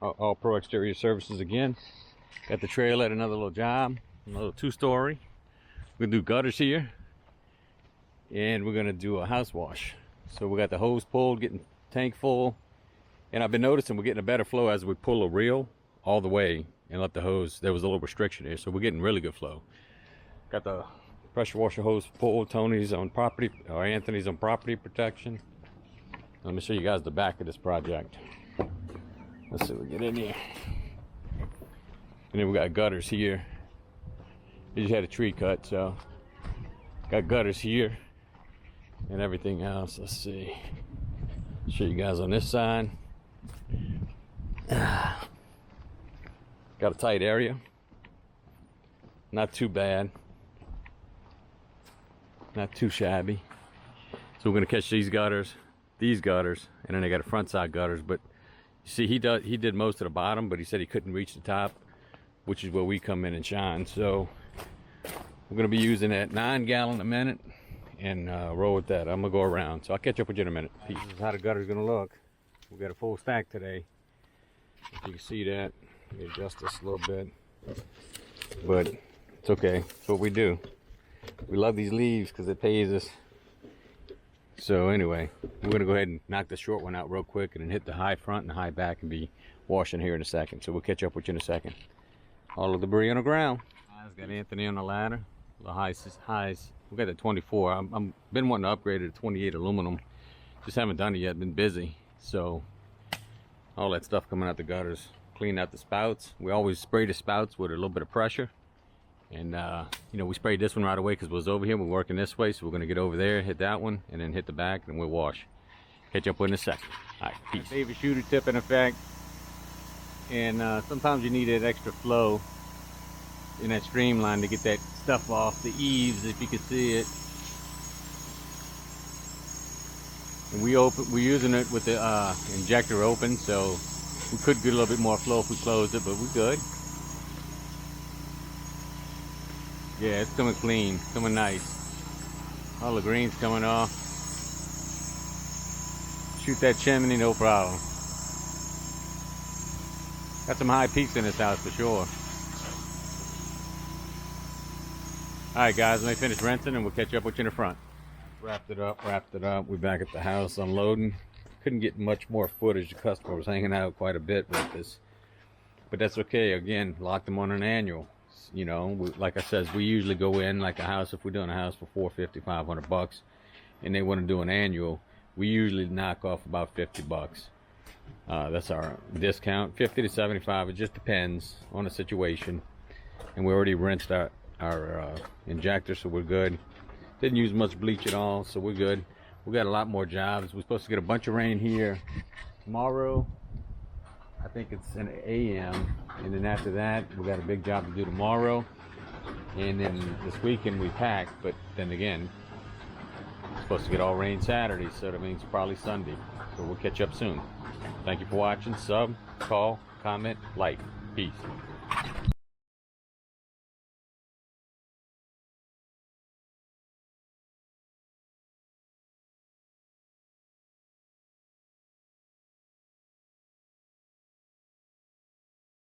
All Pro Exterior Services again. Got the trailer at another little job, another 2-story. We're gonna do gutters here, and we're gonna do a house wash. So we got the hose pulled, getting tank full, and I've been noticing we're getting a better flow as we pull a reel all the way and let the hose. There was a little restriction there, so we're getting really good flow. Got the pressure washer hose pulled. Tony's on property, or Anthony's on property protection. Let me show you guys the back of this project. Let's see if we get in here. And then we got gutters here. We just had a tree cut, so got gutters here and everything else. Let's see. Show you guys on this side. Got a tight area. Not too bad. Not too shabby. So we're gonna catch these gutters, and then they got a front side gutters. But you see, he did most of the bottom, but he said he couldn't reach the top, which is where we come in and shine. So we're gonna be using that 9 gallon a minute and roll with that. I'm gonna go around, so I'll catch up with you in a minute. Peace. This is how the gutter's gonna look. We got a full stack today. If you can see that, let me adjust this a little bit, but it's okay. It's what we do. We love these leaves because it pays us. So anyway, we're gonna go ahead and knock the short one out real quick and then hit the high front and the high back and be washing here in a second. So we'll catch up with you in a second. All the debris on the ground. I've got Anthony on the ladder. The highs. We got the 24. I'm been wanting to upgrade it to 28 aluminum. Just haven't done it yet. Been busy. So all that stuff coming out the gutters. Clean out the spouts. We always spray the spouts with a little bit of pressure. And you know, we sprayed this one right away because it was over here. We're working this way, so we're gonna get over there, hit that one, and then hit the back, and we'll wash. Catch up with in a second. All right, peace. Baby shooter tip in effect. And sometimes you need that extra flow in that streamline to get that stuff off the eaves, if you can see it. And we're using it with the injector open, so we could get a little bit more flow if we closed it, but we're good. Yeah, it's coming clean, coming nice. All the green's coming off. Shoot that chimney, no problem. Got some high peaks in this house for sure. Alright guys, let me finish rinsing and we'll catch up with you in the front. Wrapped it up. We're back at the house unloading. Couldn't get much more footage. The customer was hanging out quite a bit with this. But that's okay. Again, locked them on an annual. You know, like I said, we usually go in like a house. If we're doing a house for $450, $500, and they want to do an annual, we usually knock off about 50 bucks. That's our discount, 50 to 75. It just depends on the situation. And we already rinsed our injector, so we're good. Didn't use much bleach at all, so we're good. We got a lot more jobs. We're supposed to get a bunch of rain here tomorrow. I think it's an AM, and then after that we got a big job to do tomorrow, and then this weekend we pack. But then again, we're supposed to get all rain Saturday, so that means probably Sunday. So we'll catch up soon. Thank you for watching. Sub, call, comment, like. Peace.